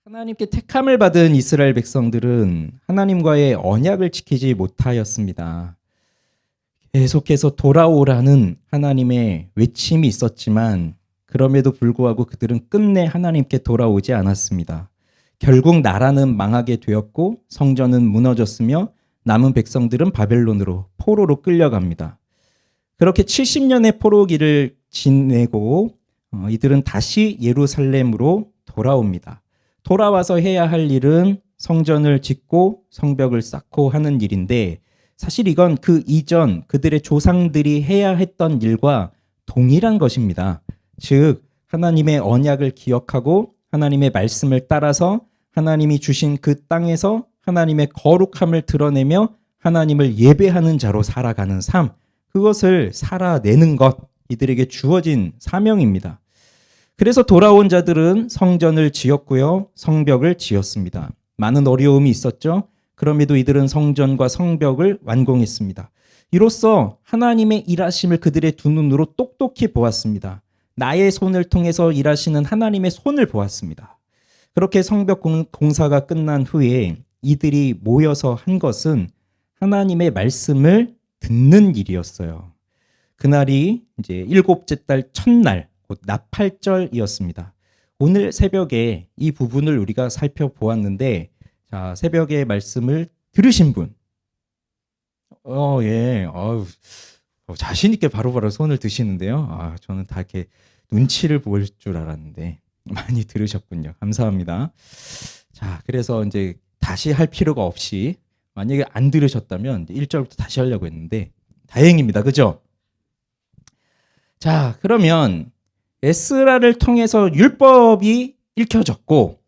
하나님께 택함을 받은 이스라엘 백성들은 하나님과의 언약을 지키지 못하였습니다. 계속해서 돌아오라는 하나님의 외침이 있었지만 그럼에도 불구하고 그들은 끝내 하나님께 돌아오지 않았습니다. 결국 나라는 망하게 되었고 성전은 무너졌으며 남은 백성들은 바벨론으로 포로로 끌려갑니다. 그렇게 70년의 포로기를 지내고 이들은 다시 예루살렘으로 돌아옵니다. 돌아와서 해야 할 일은 성전을 짓고 성벽을 쌓고 하는 일인데 사실 이건 그 이전 그들의 조상들이 해야 했던 일과 동일한 것입니다. 즉 하나님의 언약을 기억하고 하나님의 말씀을 따라서 하나님이 주신 그 땅에서 하나님의 거룩함을 드러내며 하나님을 예배하는 자로 살아가는 삶, 그것을 살아내는 것, 이들에게 주어진 사명입니다. 그래서 돌아온 자들은 성전을 지었고요, 성벽을 지었습니다. 많은 어려움이 있었죠. 그럼에도 이들은 성전과 성벽을 완공했습니다. 이로써 하나님의 일하심을 그들의 두 눈으로 똑똑히 보았습니다. 나의 손을 통해서 일하시는 하나님의 손을 보았습니다. 그렇게 성벽 공사가 끝난 후에 이들이 모여서 한 것은 하나님의 말씀을 듣는 일이었어요. 그날이 이제 일곱째 달 첫날, 곧 나팔절이었습니다. 오늘 새벽에 이 부분을 우리가 살펴보았는데, 자, 새벽의 말씀을 들으신 분, 예, 자신 있게 바로바로 손을 드시는데요. 저는 다 이렇게 눈치를 볼 줄 알았는데 많이 들으셨군요. 감사합니다. 자, 그래서 이제 다시 할 필요가 없이 만약에 안 들으셨다면 1절부터 다시 하려고 했는데 다행입니다. 그죠? 자, 그러면 에스라를 통해서 율법이 읽혀졌고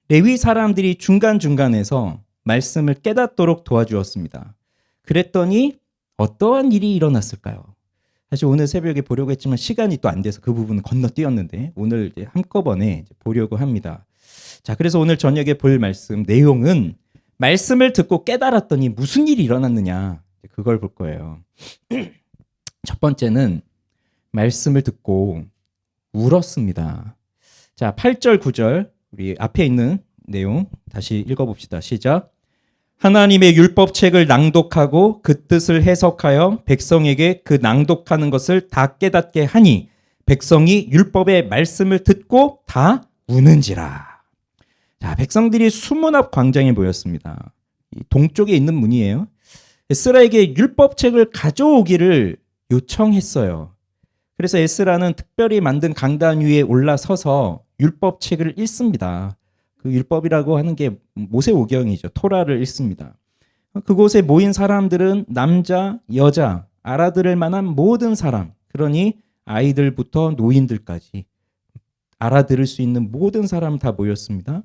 레위 사람들이 중간중간에서 말씀을 깨닫도록 도와주었습니다. 그랬더니 어떠한 일이 일어났을까요? 사실 오늘 새벽에 보려고 했지만 시간이 또 안 돼서 그 부분은 건너뛰었는데 오늘 이제 한꺼번에 보려고 합니다. 자, 그래서 오늘 저녁에 볼 말씀 내용은 말씀을 듣고 깨달았더니 무슨 일이 일어났느냐, 그걸 볼 거예요. 첫 번째는 말씀을 듣고 울었습니다. 자, 8절, 9절 우리 앞에 있는 내용 다시 읽어봅시다. 시작. 하나님의 율법책을 낭독하고 그 뜻을 해석하여 백성에게 그 낭독하는 것을 다 깨닫게 하니 백성이 율법의 말씀을 듣고 다 우는지라. 자, 백성들이 수문 앞 광장에 모였습니다. 동쪽에 있는 문이에요. 에스라에게 율법책을 가져오기를 요청했어요. 그래서 에스라는 특별히 만든 강단 위에 올라서서 율법책을 읽습니다. 그 율법이라고 하는 게 모세오경이죠. 토라를 읽습니다. 그곳에 모인 사람들은 남자, 여자, 알아들을 만한 모든 사람, 그러니 아이들부터 노인들까지 알아들을 수 있는 모든 사람 다 모였습니다.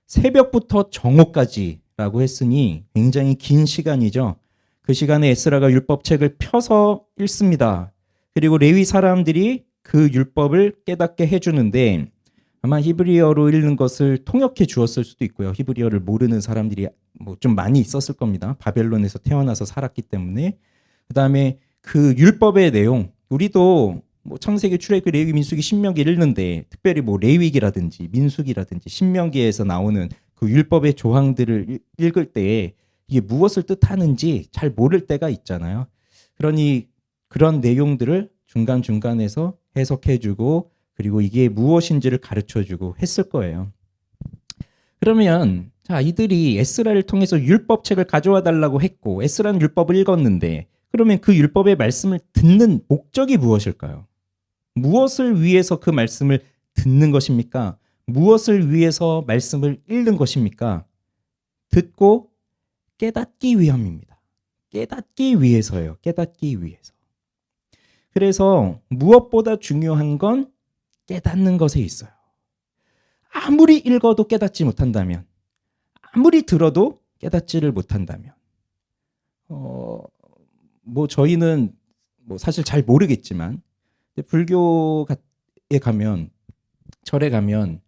새벽부터 정오까지라고 했으니 굉장히 긴 시간이죠. 그 시간에 에스라가 율법책을 펴서 읽습니다. 그리고 레위 사람들이 그 율법을 깨닫게 해주는데 아마 히브리어로 읽는 것을 통역해 주었을 수도 있고요. 히브리어를 모르는 사람들이 좀 많이 있었을 겁니다. 바벨론에서 태어나서 살았기 때문에. 그다음에 그 율법의 내용, 우리도 창세기, 출애굽기, 레위기, 민수기, 신명기 읽는데 특별히 레위기라든지 민수기라든지 신명기에서 나오는 그 율법의 조항들을 읽을 때 이게 무엇을 뜻하는지 잘 모를 때가 있잖아요. 그러니 그런 내용들을 중간중간에서 해석해주고 그리고 이게 무엇인지를 가르쳐주고 했을 거예요. 그러면 자, 이들이 에스라를 통해서 율법책을 가져와 달라고 했고 에스라는 율법을 읽었는데 그러면 그 율법의 말씀을 듣는 목적이 무엇일까요? 무엇을 위해서 그 말씀을 듣는 것입니까? 무엇을 위해서 말씀을 읽는 것입니까? 듣고 깨닫기 위함입니다. 깨닫기 위해서예요. 깨닫기 위해서. 그래서 무엇보다 중요한 건 깨닫는 것에 있어요. 아무리 읽어도 깨닫지 못한다면, 아무리 들어도 깨닫지를 못한다면, 저희는 사실 잘 모르겠지만, 불교에 가면, 절에 가면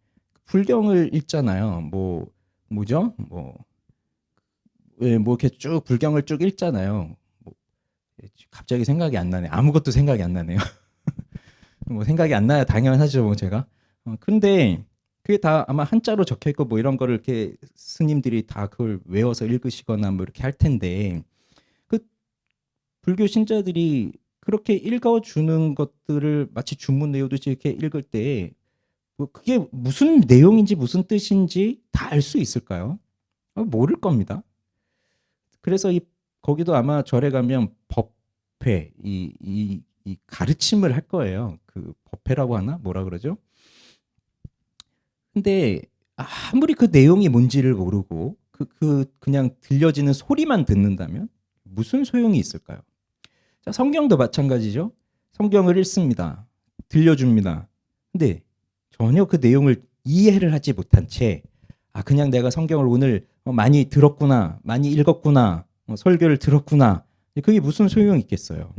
불경을 읽잖아요. 이렇게 쭉 불경을 쭉 읽잖아요. 갑자기 생각이 안 나네. 아무것도 생각이 안 나네요. 생각이 안 나야 당연하죠, 제가. 근데 그게 다 아마 한자로 적혀 있고 뭐 이런 거를 이렇게 스님들이 다 그걸 외워서 읽으시거나 뭐 이렇게 할 텐데 그 불교 신자들이 그렇게 읽어주는 것들을 마치 주문 외우듯이 이렇게 읽을 때 뭐 그게 무슨 내용인지 무슨 뜻인지 다 알 수 있을까요? 모를 겁니다. 그래서 거기도 아마 절에 가면 법회 이 가르침을 할 거예요. 그 법회라고 하나 뭐라 그러죠? 근데 아무리 그 내용이 뭔지를 모르고 그냥 들려지는 소리만 듣는다면 무슨 소용이 있을까요? 자, 성경도 마찬가지죠. 성경을 읽습니다. 들려줍니다. 근데 전혀 그 내용을 이해를 하지 못한 채 그냥 내가 성경을 오늘 많이 들었구나, 많이 읽었구나, 설교를 들었구나. 그게 무슨 소용이 있겠어요.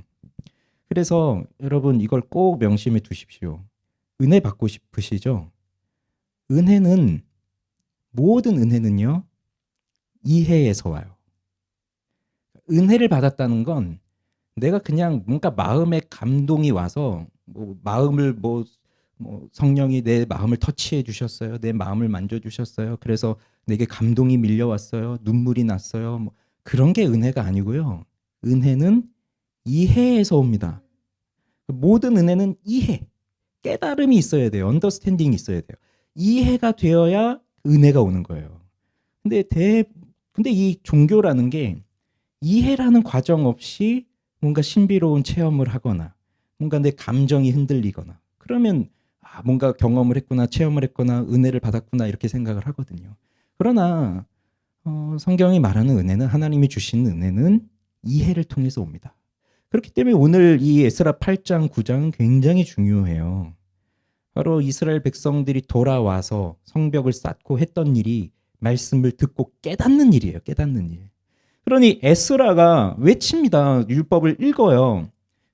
그래서 여러분 이걸 꼭 명심해 두십시오. 은혜 받고 싶으시죠? 은혜는 모든 은혜는요. 이해에서 와요. 은혜를 받았다는 건 내가 그냥 뭔가 마음에 감동이 와서 마음을 성령이 내 마음을 터치해 주셨어요. 내 마음을 만져 주셨어요. 그래서 내게 감동이 밀려왔어요. 눈물이 났어요. 그런 게 은혜가 아니고요. 은혜는 이해에서 옵니다. 모든 은혜는 이해, 깨달음이 있어야 돼요. 언더스탠딩이 있어야 돼요. 이해가 되어야 은혜가 오는 거예요. 근데 이 종교라는 게 이해라는 과정 없이 뭔가 신비로운 체험을 하거나 뭔가 내 감정이 흔들리거나 그러면 뭔가 경험을 했구나, 체험을 했구나, 은혜를 받았구나 이렇게 생각을 하거든요. 그러나 성경이 말하는 은혜는 하나님이 주시는 은혜는 이해를 통해서 옵니다. 그렇기 때문에 오늘 이 에스라 8장, 9장은 굉장히 중요해요. 바로 이스라엘 백성들이 돌아와서 성벽을 쌓고 했던 일이 말씀을 듣고 깨닫는 일이에요. 깨닫는 일. 그러니 에스라가 외칩니다. 율법을 읽어요.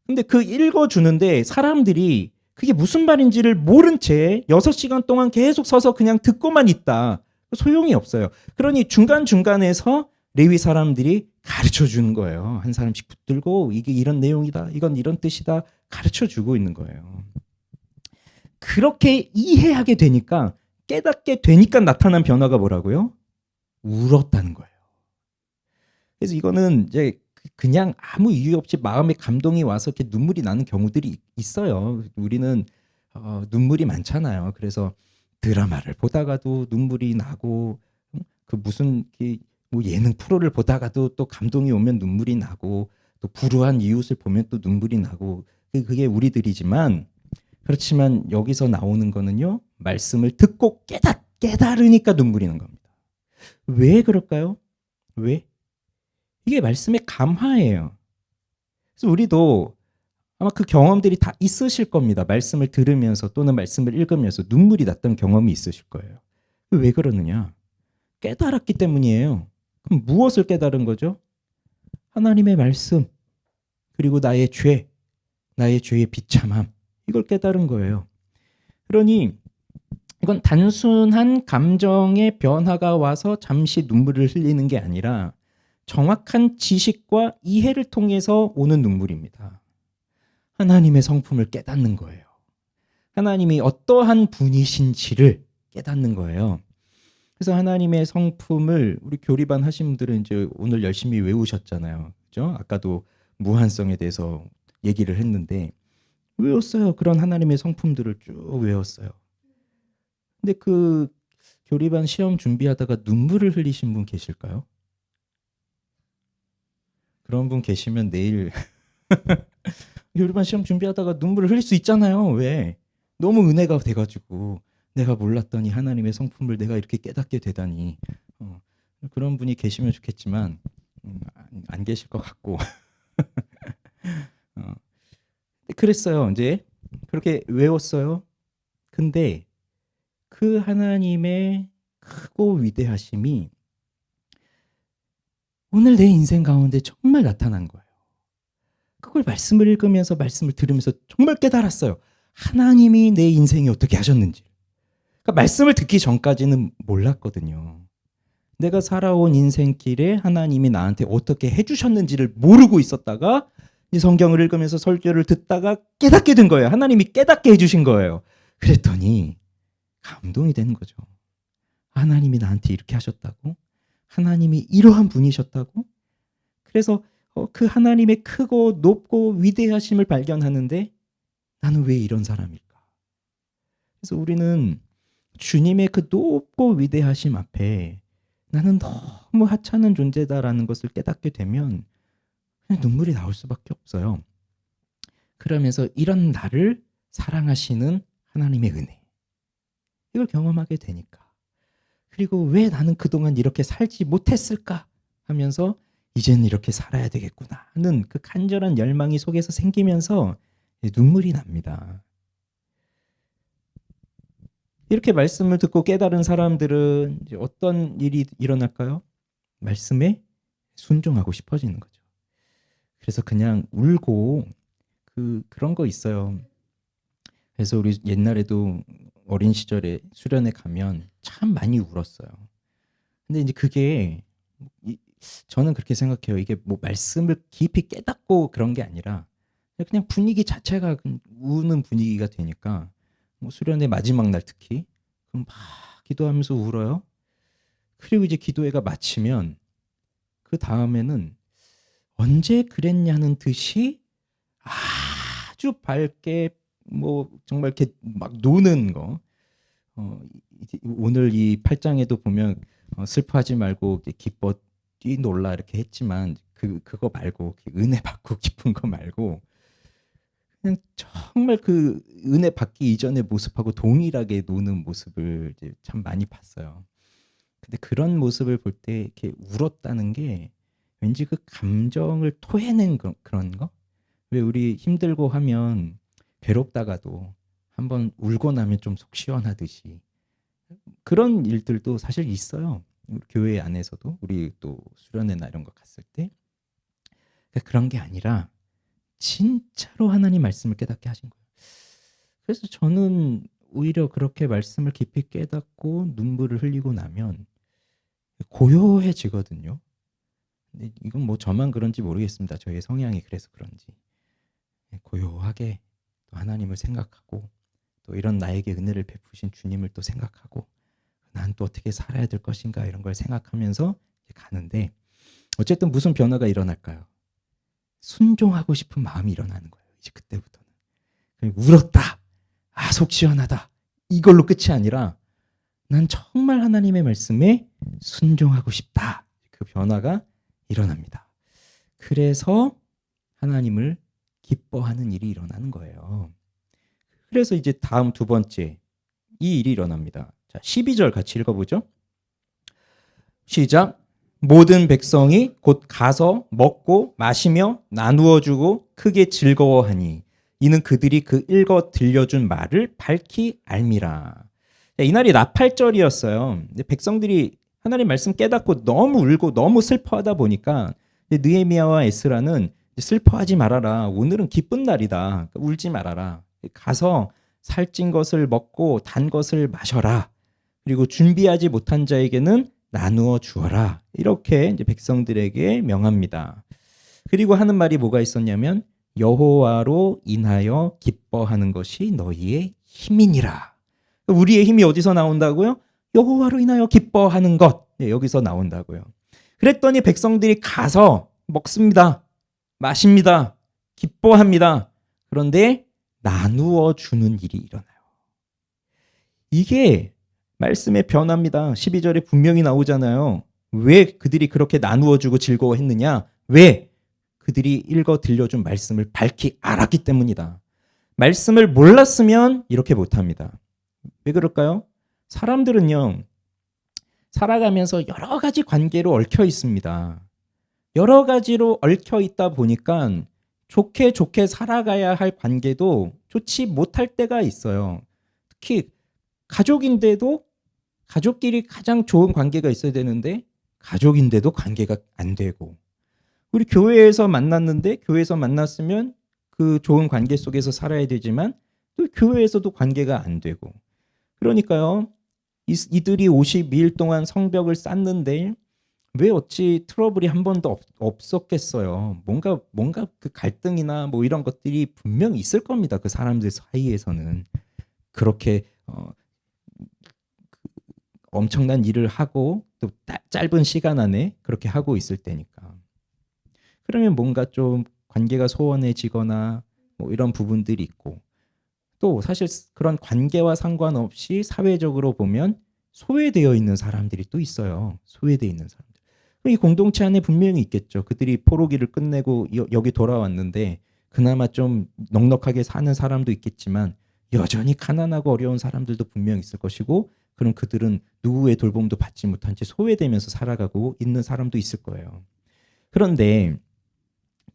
근데 그 읽어주는데 사람들이 그게 무슨 말인지를 모른 채 6시간 동안 계속 서서 그냥 듣고만 있다. 소용이 없어요. 그러니 중간중간에서 레위 사람들이 가르쳐 주는 거예요. 한 사람씩 붙들고 이게 이런 내용이다. 이건 이런 뜻이다. 가르쳐 주고 있는 거예요. 그렇게 이해하게 되니까 깨닫게 되니까 나타난 변화가 뭐라고요? 울었다는 거예요. 그래서 이거는 이제 그냥 아무 이유 없이 마음에 감동이 와서 이렇게 눈물이 나는 경우들이 있어요. 우리는 눈물이 많잖아요. 그래서 드라마를 보다가도 눈물이 나고 그 무슨 뭐 예능 프로를 보다가도 또 감동이 오면 눈물이 나고 또 불우한 이웃을 보면 또 눈물이 나고 그게 우리들이지만 그렇지만 여기서 나오는 거는요. 말씀을 듣고 깨달으니까 눈물이 나는 겁니다. 왜 그럴까요? 왜? 이게 말씀의 감화예요. 그래서 우리도 아마 그 경험들이 다 있으실 겁니다. 말씀을 들으면서 또는 말씀을 읽으면서 눈물이 났던 경험이 있으실 거예요. 왜 그러느냐? 깨달았기 때문이에요. 그럼 무엇을 깨달은 거죠? 하나님의 말씀, 그리고 나의 죄, 나의 죄의 비참함, 이걸 깨달은 거예요. 그러니 이건 단순한 감정의 변화가 와서 잠시 눈물을 흘리는 게 아니라 정확한 지식과 이해를 통해서 오는 눈물입니다. 하나님의 성품을 깨닫는 거예요. 하나님이 어떠한 분이신지를 깨닫는 거예요. 그래서 하나님의 성품을 우리 교리반 하신 분들은 이제 오늘 열심히 외우셨잖아요. 그죠? 아까도 무한성에 대해서 얘기를 했는데 외웠어요. 그런 하나님의 성품들을 쭉 외웠어요. 근데 그 교리반 시험 준비하다가 눈물을 흘리신 분 계실까요? 그런 분 계시면 내일 교리반 시험 준비하다가 눈물을 흘릴 수 있잖아요. 왜? 너무 은혜가 돼가지고 내가 몰랐더니 하나님의 성품을 내가 이렇게 깨닫게 되다니. 그런 분이 계시면 좋겠지만 안 계실 것 같고 그랬어요. 이제 그렇게 외웠어요. 근데 그 하나님의 크고 위대하심이 오늘 내 인생 가운데 정말 나타난 거예요. 그걸 말씀을 읽으면서 말씀을 들으면서 정말 깨달았어요. 하나님이 내 인생에 어떻게 하셨는지. 그러니까 말씀을 듣기 전까지는 몰랐거든요. 내가 살아온 인생길에 하나님이 나한테 어떻게 해주셨는지를 모르고 있었다가 이 성경을 읽으면서 설교를 듣다가 깨닫게 된 거예요. 하나님이 깨닫게 해주신 거예요. 그랬더니 감동이 되는 거죠. 하나님이 나한테 이렇게 하셨다고? 하나님이 이러한 분이셨다고? 그래서 그 하나님의 크고 높고 위대하심을 발견하는데 나는 왜 이런 사람일까? 그래서 우리는 주님의 그 높고 위대하심 앞에 나는 너무 하찮은 존재다라는 것을 깨닫게 되면 그냥 눈물이 나올 수밖에 없어요. 그러면서 이런 나를 사랑하시는 하나님의 은혜, 이걸 경험하게 되니까, 그리고 왜 나는 그동안 이렇게 살지 못했을까 하면서 이제는 이렇게 살아야 되겠구나 하는 그 간절한 열망이 속에서 생기면서 눈물이 납니다. 이렇게 말씀을 듣고 깨달은 사람들은 이제 어떤 일이 일어날까요? 말씀에 순종하고 싶어지는 거죠. 그래서 그냥 울고 그런 거 있어요. 그래서 우리 옛날에도 어린 시절에 수련회 가면 참 많이 울었어요. 근데 이제 그게 저는 그렇게 생각해요. 이게 뭐 말씀을 깊이 깨닫고 그런 게 아니라 그냥 분위기 자체가 우는 분위기가 되니까 뭐 수련회 마지막 날 특히 그럼 막 기도하면서 울어요. 그리고 이제 기도회가 마치면 그 다음에는 언제 그랬냐는 듯이 아주 밝게 뭐 정말 이렇게 막 노는 거. 오늘 이 8장에도 보면 슬퍼하지 말고 기뻐 뛰놀라 이렇게 했지만 그거 말고 은혜 받고 기쁜 거 말고 그냥 정말 그 은혜 받기 이전의 모습하고 동일하게 노는 모습을 이제 참 많이 봤어요. 근데 그런 모습을 볼 때 이렇게 울었다는 게 왠지 그 감정을 토해낸 그런 거? 왜 우리 힘들고 하면 괴롭다가도 한번 울고 나면 좀 속 시원하듯이 그런 일들도 사실 있어요. 우리 교회 안에서도 우리 또 수련회나 이런 거 갔을 때 그런 게 아니라 진짜로 하나님 말씀을 깨닫게 하신 거예요. 그래서 저는 오히려 그렇게 말씀을 깊이 깨닫고 눈물을 흘리고 나면 고요해지거든요. 근데 이건 뭐 저만 그런지 모르겠습니다. 저의 성향이 그래서 그런지 고요하게 또 하나님을 생각하고 또 이런 나에게 은혜를 베푸신 주님을 또 생각하고 난 또 어떻게 살아야 될 것인가 이런 걸 생각하면서 가는데 어쨌든 무슨 변화가 일어날까요? 순종하고 싶은 마음이 일어나는 거예요. 이제 그때부터는 울었다, 속 시원하다 이걸로 끝이 아니라 난 정말 하나님의 말씀에 순종하고 싶다. 그 변화가 일어납니다. 그래서 하나님을 기뻐하는 일이 일어나는 거예요. 그래서 이제 다음 두 번째 이 일이 일어납니다. 자, 12절 같이 읽어보죠. 시작. 모든 백성이 곧 가서 먹고 마시며 나누어 주고 크게 즐거워하니 이는 그들이 그 읽어 들려준 말을 밝히 알미라. 이날이 나팔절이었어요. 백성들이 하나님 말씀 깨닫고 너무 울고 너무 슬퍼하다 보니까 느헤미야와 에스라는 슬퍼하지 말아라. 오늘은 기쁜 날이다. 울지 말아라. 가서 살찐 것을 먹고 단 것을 마셔라. 그리고 준비하지 못한 자에게는 나누어 주어라. 이렇게 이제 백성들에게 명합니다. 그리고 하는 말이 뭐가 있었냐면 여호와로 인하여 기뻐하는 것이 너희의 힘이니라. 우리의 힘이 어디서 나온다고요? 여호와로 인하여 기뻐하는 것. 여기서 나온다고요. 그랬더니 백성들이 가서 먹습니다. 마십니다. 기뻐합니다. 그런데 나누어 주는 일이 일어나요. 이게 말씀의 변화입니다. 12절에 분명히 나오잖아요. 왜 그들이 그렇게 나누어 주고 즐거워했느냐? 왜? 그들이 읽어 들려준 말씀을 밝히 알았기 때문이다. 말씀을 몰랐으면 이렇게 못합니다. 왜 그럴까요? 사람들은요, 살아가면서 여러 가지 관계로 얽혀 있습니다. 여러 가지로 얽혀 있다 보니까 좋게 살아가야 할 관계도 좋지 못할 때가 있어요. 특히 가족인데도 가족끼리 가장 좋은 관계가 있어야 되는데 가족인데도 관계가 안 되고, 우리 교회에서 만났는데 교회에서 만났으면 그 좋은 관계 속에서 살아야 되지만 또 교회에서도 관계가 안 되고, 그러니까요 이들이 52일 동안 성벽을 쌓는데 왜 어찌 트러블이 한 번도 없었겠어요. 뭔가 그 갈등이나 뭐 이런 것들이 분명히 있을 겁니다. 그 사람들 사이에서는 그렇게 엄청난 일을 하고 또 짧은 시간 안에 그렇게 하고 있을 때니까. 그러면 뭔가 좀 관계가 소원해지거나 뭐 이런 부분들이 있고, 또 사실 그런 관계와 상관없이 사회적으로 보면 소외되어 있는 사람들이 또 있어요. 소외되어 있는 사람들. 이 공동체 안에 분명히 있겠죠. 그들이 포로기를 끝내고 여기 돌아왔는데 그나마 좀 넉넉하게 사는 사람도 있겠지만 여전히 가난하고 어려운 사람들도 분명히 있을 것이고, 그럼 그들은 누구의 돌봄도 받지 못한 채 소외되면서 살아가고 있는 사람도 있을 거예요. 그런데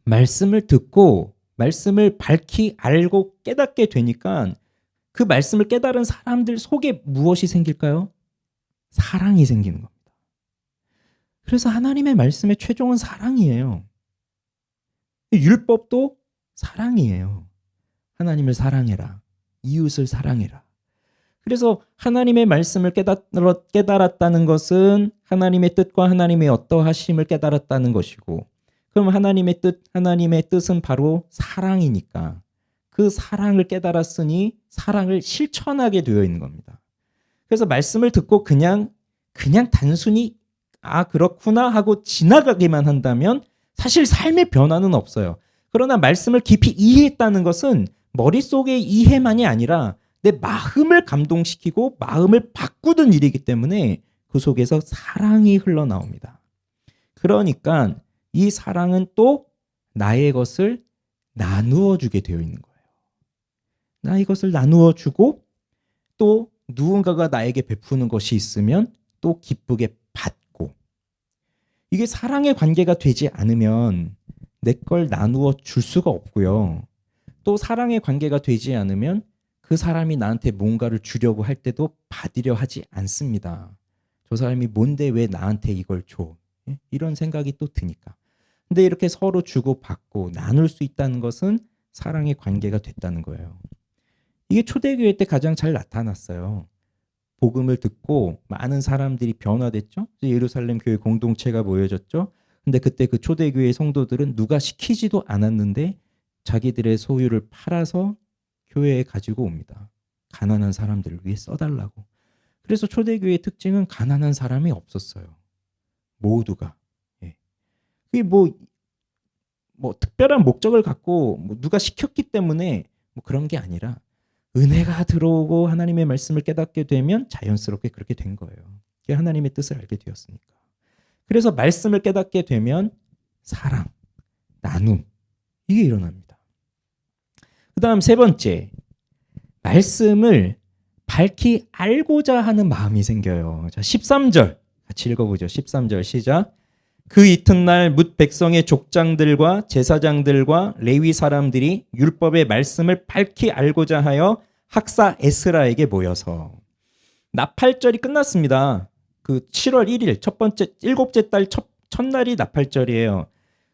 말씀을 듣고 말씀을 밝히 알고 깨닫게 되니까 그 말씀을 깨달은 사람들 속에 무엇이 생길까요? 사랑이 생기는 겁니다. 그래서 하나님의 말씀의 최종은 사랑이에요. 율법도 사랑이에요. 하나님을 사랑해라. 이웃을 사랑해라. 그래서 하나님의 말씀을 깨달았다는 것은 하나님의 뜻과 하나님의 어떠하심을 깨달았다는 것이고, 그럼 하나님의 뜻은 바로 사랑이니까 그 사랑을 깨달았으니 사랑을 실천하게 되어 있는 겁니다. 그래서 말씀을 듣고 그냥 단순히 그렇구나 하고 지나가기만 한다면 사실 삶의 변화는 없어요. 그러나 말씀을 깊이 이해했다는 것은 머릿속의 이해만이 아니라 내 마음을 감동시키고 마음을 바꾸는 일이기 때문에 그 속에서 사랑이 흘러나옵니다. 그러니까 이 사랑은 또 나의 것을 나누어 주게 되어 있는 거예요. 나의 것을 나누어 주고 또 누군가가 나에게 베푸는 것이 있으면 또 기쁘게 받고, 이게 사랑의 관계가 되지 않으면 내 걸 나누어 줄 수가 없고요. 또 사랑의 관계가 되지 않으면 그 사람이 나한테 뭔가를 주려고 할 때도 받으려 하지 않습니다. 저 사람이 뭔데 왜 나한테 이걸 줘? 이런 생각이 또 드니까. 근데 이렇게 서로 주고받고 나눌 수 있다는 것은 사랑의 관계가 됐다는 거예요. 이게 초대교회 때 가장 잘 나타났어요. 복음을 듣고 많은 사람들이 변화됐죠. 예루살렘 교회 공동체가 모여졌죠. 근데 그때 그 초대교회 성도들은 누가 시키지도 않았는데 자기들의 소유를 팔아서 교회에 가지고 옵니다. 가난한 사람들을 위해 써달라고. 그래서 초대교회의 특징은 가난한 사람이 없었어요. 모두가. 그게 뭐 특별한 목적을 갖고 누가 시켰기 때문에 그런 게 아니라 은혜가 들어오고 하나님의 말씀을 깨닫게 되면 자연스럽게 그렇게 된 거예요. 그게 하나님의 뜻을 알게 되었으니까. 그래서 말씀을 깨닫게 되면 사랑, 나눔, 이게 일어납니다. 그 다음 세 번째, 말씀을 밝히 알고자 하는 마음이 생겨요. 자, 13절 같이 읽어보죠. 13절 시작. 그 이튿날 뭇 백성의 족장들과 제사장들과 레위 사람들이 율법의 말씀을 밝히 알고자 하여 학사 에스라에게 모여서, 나팔절이 끝났습니다. 그 7월 1일 일곱째 달 첫날이 나팔절이에요.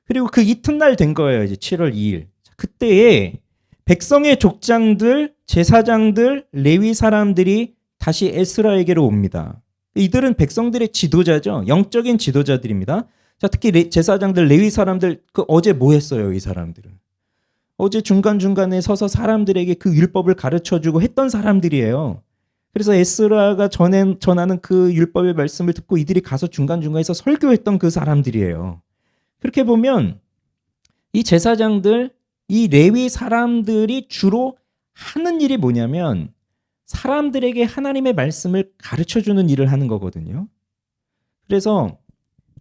그리고 그 이튿날 된 거예요. 이제 7월 2일. 그때에 백성의 족장들, 제사장들, 레위 사람들이 다시 에스라에게로 옵니다. 이들은 백성들의 지도자죠. 영적인 지도자들입니다. 자, 특히 제사장들, 레위 사람들, 어제 뭐 했어요, 이 사람들은? 어제 중간중간에 서서 사람들에게 그 율법을 가르쳐주고 했던 사람들이에요. 그래서 에스라가 전하는 그 율법의 말씀을 듣고 이들이 가서 중간중간에서 설교했던 그 사람들이에요. 그렇게 보면 이 제사장들, 이 레위 사람들이 주로 하는 일이 뭐냐면 사람들에게 하나님의 말씀을 가르쳐주는 일을 하는 거거든요. 그래서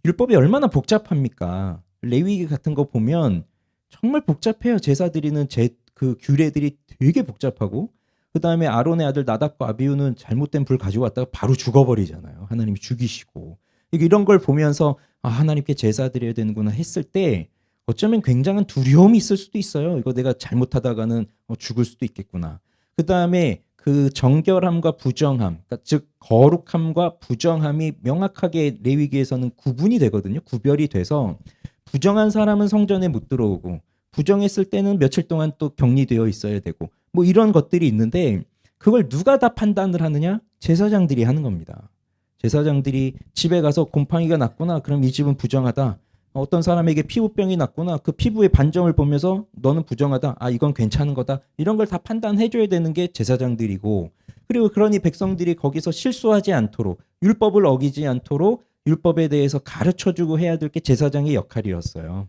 율법이 얼마나 복잡합니까? 레위기 같은 거 보면 정말 복잡해요. 제사 드리는 그 규례들이 되게 복잡하고, 그 다음에 아론의 아들 나답과 아비후는 잘못된 불 가지고 왔다가 바로 죽어버리잖아요. 하나님이 죽이시고. 이런 걸 보면서 하나님께 제사 드려야 되는구나 했을 때 어쩌면 굉장한 두려움이 있을 수도 있어요. 이거 내가 잘못하다가는 죽을 수도 있겠구나. 그 다음에 그 정결함과 부정함, 그러니까 즉 거룩함과 부정함이 명확하게 레위기에서는 구분이 되거든요. 구별이 돼서 부정한 사람은 성전에 못 들어오고, 부정했을 때는 며칠 동안 또 격리되어 있어야 되고, 뭐 이런 것들이 있는데 그걸 누가 다 판단을 하느냐? 제사장들이 하는 겁니다. 제사장들이 집에 가서 곰팡이가 났구나. 그럼 이 집은 부정하다. 어떤 사람에게 피부병이 났구나. 그 피부의 반점을 보면서 너는 부정하다. 이건 괜찮은 거다. 이런 걸 다 판단해줘야 되는 게 제사장들이고, 그리고 그러니 백성들이 거기서 실수하지 않도록, 율법을 어기지 않도록 율법에 대해서 가르쳐주고 해야 될 게 제사장의 역할이었어요.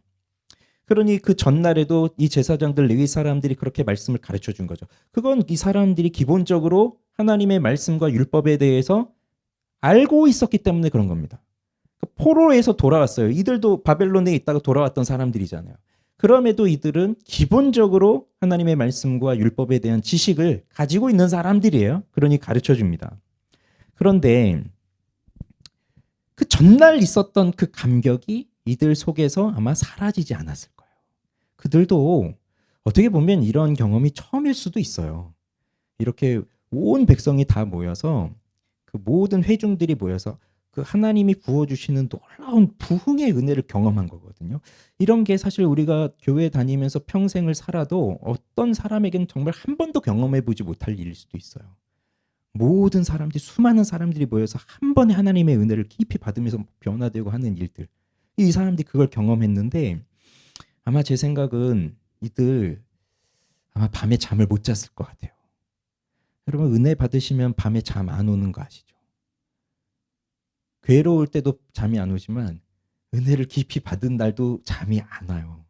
그러니 그 전날에도 이 제사장들 레위 사람들이 그렇게 말씀을 가르쳐 준 거죠. 그건 이 사람들이 기본적으로 하나님의 말씀과 율법에 대해서 알고 있었기 때문에 그런 겁니다. 포로에서 돌아왔어요. 이들도 바벨론에 있다가 돌아왔던 사람들이잖아요. 그럼에도 이들은 기본적으로 하나님의 말씀과 율법에 대한 지식을 가지고 있는 사람들이에요. 그러니 가르쳐 줍니다. 그런데 그 전날 있었던 그 감격이 이들 속에서 아마 사라지지 않았을 거예요. 그들도 어떻게 보면 이런 경험이 처음일 수도 있어요. 이렇게 온 백성이 다 모여서 그 모든 회중들이 모여서 그 하나님이 부어주시는 놀라운 부흥의 은혜를 경험한 거거든요. 이런 게 사실 우리가 교회 다니면서 평생을 살아도 어떤 사람에게는 정말 한 번도 경험해 보지 못할 일일 수도 있어요. 모든 사람들이, 수많은 사람들이 모여서 한 번에 하나님의 은혜를 깊이 받으면서 변화되고 하는 일들. 이 사람들이 그걸 경험했는데 아마 제 생각은 이들 아마 밤에 잠을 못 잤을 것 같아요. 여러분, 은혜 받으시면 밤에 잠 안 오는 거 아시죠? 괴로울 때도 잠이 안 오지만 은혜를 깊이 받은 날도 잠이 안 와요.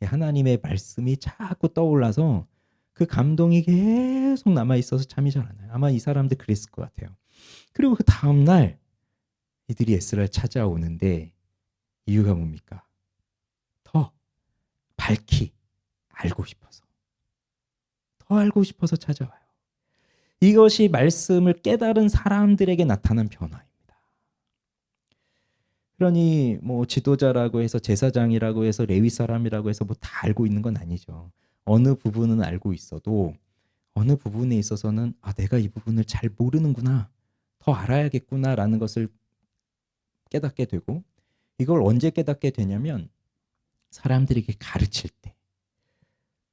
하나님의 말씀이 자꾸 떠올라서 그 감동이 계속 남아있어서 잠이 잘 안 와요. 아마 이 사람들 그랬을 것 같아요. 그리고 그 다음날 이들이 에스라를 찾아오는데 이유가 뭡니까? 더 밝히 알고 싶어서. 더 알고 싶어서 찾아와요. 이것이 말씀을 깨달은 사람들에게 나타난 변화입니다. 그러니 뭐 지도자라고 해서 제사장이라고 해서 레위 사람이라고 해서 뭐 다 알고 있는 건 아니죠. 어느 부분은 알고 있어도 어느 부분에 있어서는 내가 이 부분을 잘 모르는구나. 더 알아야겠구나라는 것을 깨닫게 되고, 이걸 언제 깨닫게 되냐면 사람들에게 가르칠 때.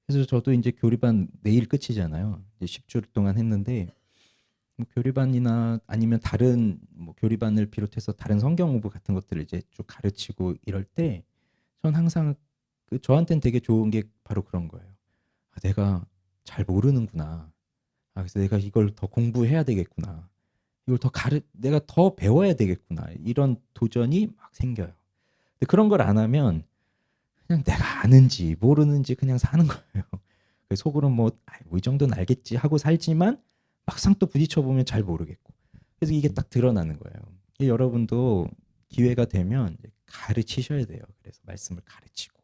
그래서 저도 이제 교리반 내일 끝이잖아요. 이제 10주 동안 했는데 뭐 교리반이나 아니면 다른 뭐 교리반을 비롯해서 다른 성경 공부 같은 것들을 이제 쭉 가르치고 이럴 때 전 항상 저한테는 되게 좋은 게 바로 그런 거예요. 내가 잘 모르는구나. 그래서 내가 이걸 더 공부해야 되겠구나. 이걸 내가 더 배워야 되겠구나. 이런 도전이 막 생겨요. 근데 그런 걸 안 하면 그냥 내가 아는지 모르는지 그냥 사는 거예요. 속으로 뭐 이 정도는 알겠지 하고 살지만 막상 또 부딪혀보면 잘 모르겠고. 그래서 이게 딱 드러나는 거예요. 여러분도 기회가 되면 가르치셔야 돼요. 그래서 말씀을 가르치고.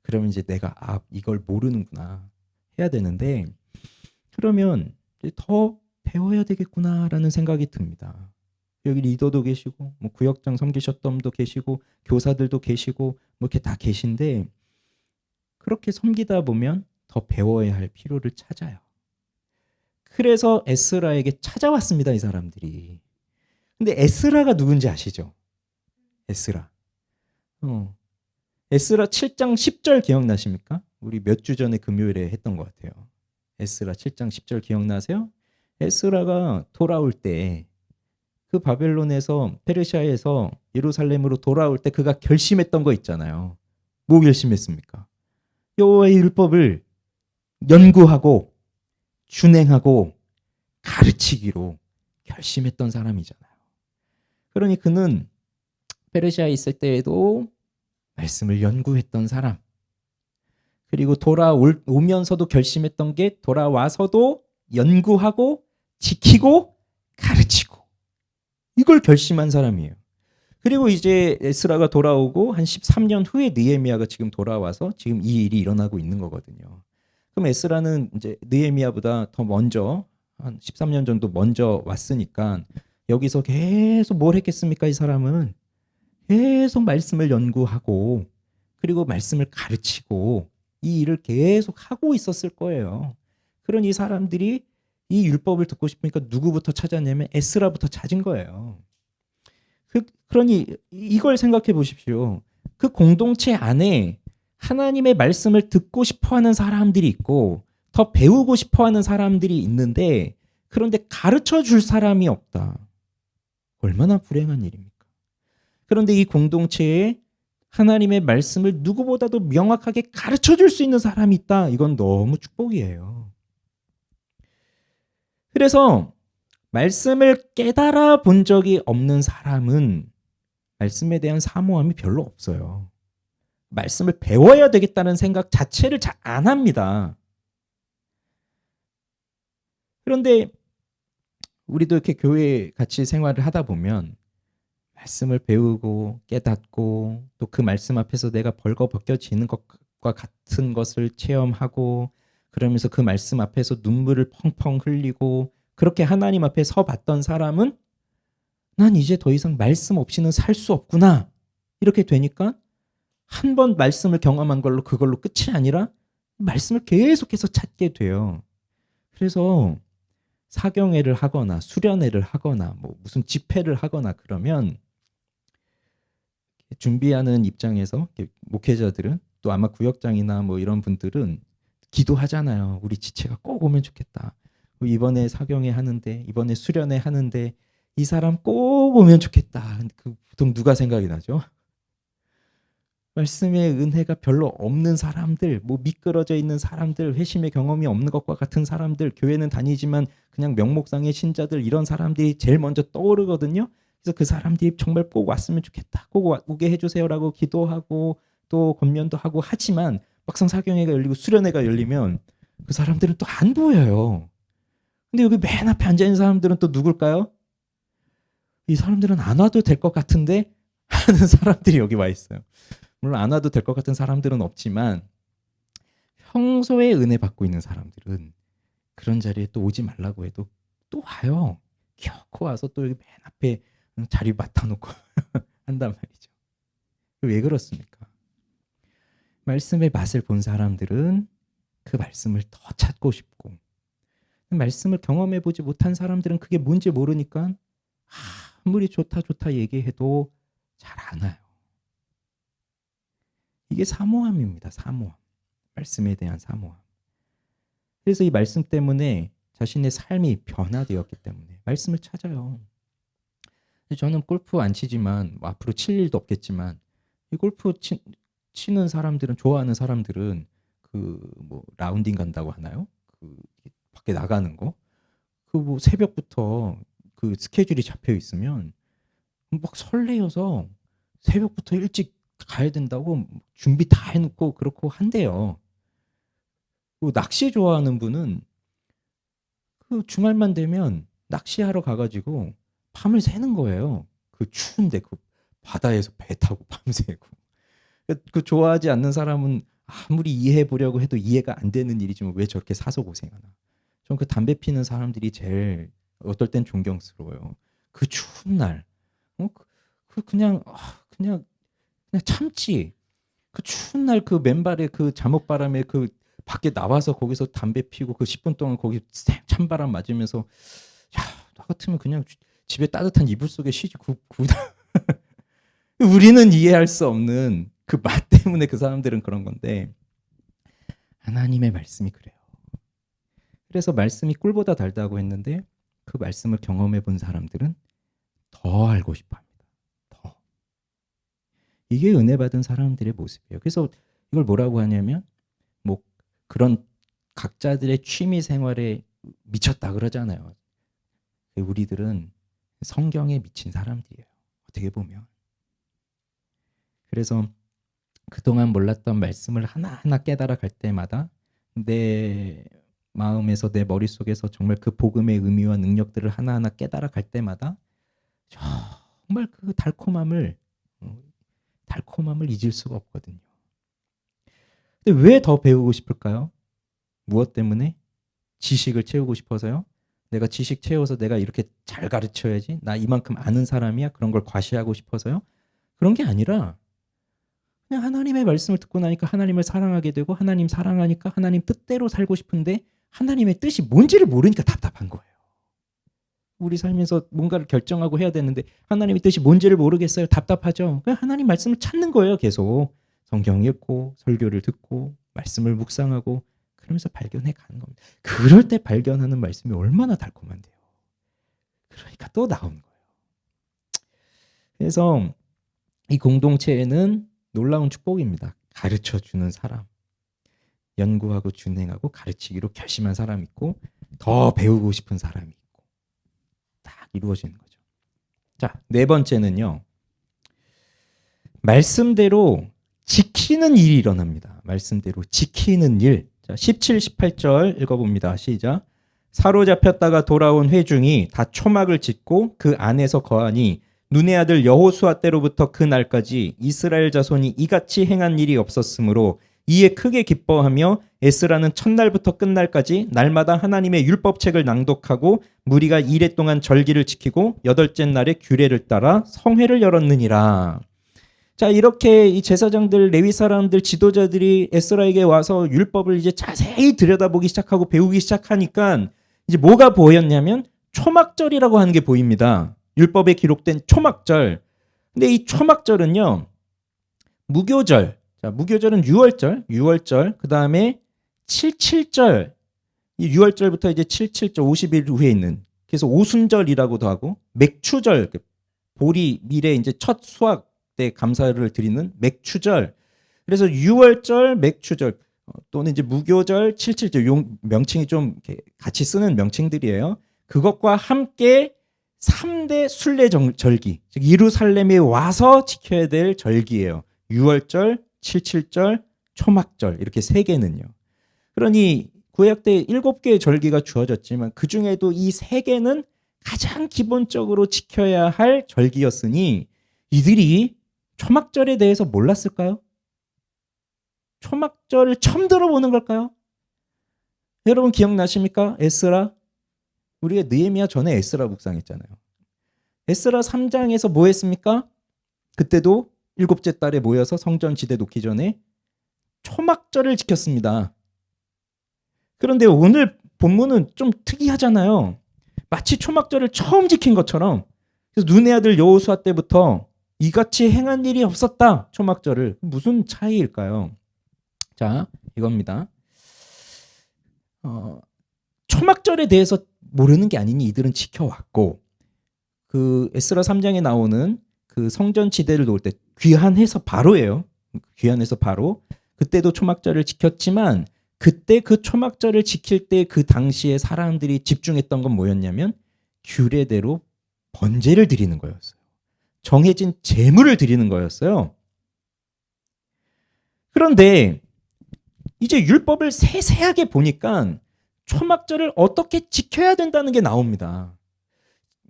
그러면 이제 내가 이걸 모르는구나 해야 되는데, 그러면 더 배워야 되겠구나라는 생각이 듭니다. 여기 리더도 계시고 뭐 구역장 섬기셨던 분도 계시고 교사들도 계시고 뭐 이렇게 다 계신데, 그렇게 섬기다 보면 더 배워야 할 필요를 찾아요. 그래서 에스라에게 찾아왔습니다, 이 사람들이. 근데 에스라가 누군지 아시죠? 에스라. 에스라 7장 10절 기억나십니까? 우리 몇 주 전에 금요일에 했던 것 같아요. 에스라 7장 10절 기억나세요? 에스라가 돌아올 때, 그 바벨론에서 페르시아에서 예루살렘으로 돌아올 때 그가 결심했던 거 있잖아요. 뭐 결심했습니까? 여호와의 율법을 연구하고 준행하고 가르치기로 결심했던 사람이잖아요. 그러니 그는 페르시아에 있을 때에도 말씀을 연구했던 사람, 그리고 돌아오면서도 결심했던 게 돌아와서도 연구하고 지키고 가르치고, 이걸 결심한 사람이에요. 그리고 이제 에스라가 돌아오고 한 13년 후에 느헤미야가 지금 돌아와서 지금 이 일이 일어나고 있는 거거든요. 그럼 에스라는 이제 느헤미야보다 더 먼저, 한 13년 정도 먼저 왔으니까 여기서 계속 뭘 했겠습니까? 이 사람은 계속 말씀을 연구하고 그리고 말씀을 가르치고 이 일을 계속 하고 있었을 거예요. 그런 이 사람들이 이 율법을 듣고 싶으니까 누구부터 찾았냐면 에스라부터 찾은 거예요. 그러니 이걸 생각해 보십시오. 그 공동체 안에 하나님의 말씀을 듣고 싶어하는 사람들이 있고 더 배우고 싶어하는 사람들이 있는데, 그런데 가르쳐 줄 사람이 없다. 얼마나 불행한 일입니까? 그런데 이 공동체에 하나님의 말씀을 누구보다도 명확하게 가르쳐 줄 수 있는 사람이 있다. 이건 너무 축복이에요. 그래서 말씀을 깨달아 본 적이 없는 사람은 말씀에 대한 사모함이 별로 없어요. 말씀을 배워야 되겠다는 생각 자체를 잘 안 합니다. 그런데 우리도 이렇게 교회 같이 생활을 하다 보면 말씀을 배우고 깨닫고 또 그 말씀 앞에서 내가 벌거벗겨지는 것과 같은 것을 체험하고 그러면서 그 말씀 앞에서 눈물을 펑펑 흘리고 그렇게 하나님 앞에 서 봤던 사람은 난 이제 더 이상 말씀 없이는 살 수 없구나. 이렇게 되니까 한 번 말씀을 경험한 걸로 그걸로 끝이 아니라 말씀을 계속해서 찾게 돼요. 그래서 사경회를 하거나 수련회를 하거나 뭐 무슨 집회를 하거나 그러면 준비하는 입장에서 목회자들은 또 아마 구역장이나 뭐 이런 분들은 기도하잖아요. 우리 지체가 꼭 오면 좋겠다. 이번에 사경회 하는데 이번에 수련회 하는데 이 사람 꼭 오면 좋겠다. 그 보통 누가 생각이 나죠? 말씀의 은혜가 별로 없는 사람들, 뭐 미끄러져 있는 사람들, 회심의 경험이 없는 것과 같은 사람들, 교회는 다니지만 그냥 명목상의 신자들 이런 사람들이 제일 먼저 떠오르거든요. 그래서 그 사람들이 정말 꼭 왔으면 좋겠다. 꼭 오게 해주세요라고 기도하고 또 권면도 하고 하지만 막상 사경회가 열리고 수련회가 열리면 그 사람들은 또 안 보여요. 근데 여기 맨 앞에 앉아있는 사람들은 또 누굴까요? 이 사람들은 안 와도 될 것 같은데 하는 사람들이 여기 와 있어요. 물론 안 와도 될 것 같은 사람들은 없지만 평소에 은혜 받고 있는 사람들은 그런 자리에 또 오지 말라고 해도 또 와요. 겨우 와서 또 여기 맨 앞에 자리 맡아놓고 한단 말이죠. 왜 그렇습니까? 말씀의 맛을 본 사람들은 그 말씀을 더 찾고 싶고 말씀을 경험해보지 못한 사람들은 그게 뭔지 모르니까 아무리 좋다 얘기해도 잘 안 와요. 이게 사모함입니다. 사모함. 말씀에 대한 사모함. 그래서 이 말씀 때문에 자신의 삶이 변화되었기 때문에 말씀을 찾아요. 저는 골프 안 치지만 뭐 앞으로 칠 일도 없겠지만 이 골프 치는 사람들은 좋아하는 사람들은 그 뭐 라운딩 간다고 하나요? 그 밖에 나가는 거. 그 뭐 새벽부터 그 스케줄이 잡혀 있으면 막 설레어서 새벽부터 일찍 가야 된다고 준비 다 해놓고 그렇고 한대요. 낚시 좋아하는 분은 그 주말만 되면 낚시하러 가가지고 밤을 새는 거예요. 그 추운데 그 바다에서 배 타고 밤새고. 그 좋아하지 않는 사람은 아무리 이해해 보려고 해도 이해가 안 되는 일이지만 왜 저렇게 사서 고생하나. 전 그 담배 피는 사람들이 제일 어떨 땐 존경스러워요. 그 추운 날, 그냥 참지. 그 추운 날 그 맨발에 그 잠옷바람에 그 밖에 나와서 거기서 담배 피고 그 10분 동안 거기 찬바람 맞으면서 야, 나 같으면 그냥 집에 따뜻한 이불 속에 쉬지. 우리는 이해할 수 없는 그 맛 때문에 그 사람들은 그런 건데 하나님의 말씀이 그래요. 그래서 말씀이 꿀보다 달다고 했는데 그 말씀을 경험해 본 사람들은 더 알고 싶어 합니다. 더. 이게 은혜 받은 사람들의 모습이에요. 그래서 이걸 뭐라고 하냐면 뭐 그런 각자들의 취미 생활에 미쳤다 그러잖아요. 우리들은 성경에 미친 사람들이에요. 어떻게 보면. 그래서 그동안 몰랐던 말씀을 하나하나 깨달아 갈 때마다 내 마음에서 내 머릿속에서 정말 그 복음의 의미와 능력들을 하나하나 깨달아 갈 때마다 정말 그 달콤함을 잊을 수가 없거든요. 근데 왜 더 배우고 싶을까요? 무엇 때문에? 지식을 채우고 싶어서요? 내가 지식 채워서 내가 이렇게 잘 가르쳐야지? 나 이만큼 아는 사람이야? 그런 걸 과시하고 싶어서요? 그런 게 아니라 그냥 하나님의 말씀을 듣고 나니까 하나님을 사랑하게 되고 하나님 사랑하니까 하나님 뜻대로 살고 싶은데 하나님의 뜻이 뭔지를 모르니까 답답한 거예요. 우리 살면서 뭔가를 결정하고 해야 되는데 하나님의 뜻이 뭔지를 모르겠어요. 답답하죠. 그냥 하나님 말씀을 찾는 거예요. 계속 성경 읽고 설교를 듣고 말씀을 묵상하고 그러면서 발견해 가는 겁니다. 그럴 때 발견하는 말씀이 얼마나 달콤한데요. 그러니까 또 나오는 거예요. 그래서 이 공동체에는 놀라운 축복입니다. 가르쳐주는 사람, 연구하고 준행하고 가르치기로 결심한 사람이 있고 더 배우고 싶은 사람이 있고 이루어지는 거죠. 자, 네 번째는요. 말씀대로 지키는 일이 일어납니다. 말씀대로 지키는 일. 자, 17, 18절 읽어봅니다. 시작. 사로잡혔다가 돌아온 회중이 다 초막을 짓고 그 안에서 거하니 눈의 아들 여호수아 때로부터 그 날까지 이스라엘 자손이 이같이 행한 일이 없었으므로 이에 크게 기뻐하며 에스라는 첫날부터 끝날까지 날마다 하나님의 율법책을 낭독하고 무리가 이레 동안 절기를 지키고 여덟째 날에 규례를 따라 성회를 열었느니라. 자, 이렇게 이 제사장들, 레위 사람들, 지도자들이 에스라에게 와서 율법을 이제 자세히 들여다보기 시작하고 배우기 시작하니까 이제 뭐가 보였냐면 초막절이라고 하는 게 보입니다. 율법에 기록된 초막절. 근데 이 초막절은요, 무교절. 자, 무교절은 유월절, 그 다음에 77절. 이 6월절부터 이제 77절, 50일 후에 있는. 그래서 오순절이라고도 하고, 맥추절. 보리, 밀의 이제 첫 수확 때 감사를 드리는 맥추절. 그래서 6월절, 맥추절, 또는 이제 무교절, 77절. 요 명칭이 좀 같이 쓰는 명칭들이에요. 그것과 함께 3대 순례 절기, 즉 예루살렘에 와서 지켜야 될 절기예요. 6월절, 77절, 초막절 이렇게 세 개는요. 그러니 구약 때 7개의 절기가 주어졌지만 그 중에도 이 세 개는 가장 기본적으로 지켜야 할 절기였으니 이들이 초막절에 대해서 몰랐을까요? 초막절을 처음 들어보는 걸까요? 여러분 기억나십니까? 에스라? 우리가 느헤미야 전에 에스라 묵상했잖아요. 에스라 3장에서 뭐 했습니까? 그때도 7째 달에 모여서 성전 지대 놓기 전에 초막절을 지켰습니다. 그런데 오늘 본문은 좀 특이하잖아요. 마치 초막절을 처음 지킨 것처럼. 그래서 눈의 아들 여호수아 때부터 이같이 행한 일이 없었다. 초막절을. 무슨 차이일까요? 자, 이겁니다. 초막절에 대해서 모르는 게 아니니 이들은 지켜왔고, 그 에스라 3장에 나오는 그 성전 지대를 놓을 때 귀환해서 바로예요. 귀환해서 바로. 그때도 초막절을 지켰지만 그때 그 초막절을 지킬 때 그 당시에 사람들이 집중했던 건 뭐였냐면 규례대로 번제를 드리는 거였어요. 정해진 제물을 드리는 거였어요. 그런데 이제 율법을 세세하게 보니까 초막절을 어떻게 지켜야 된다는 게 나옵니다.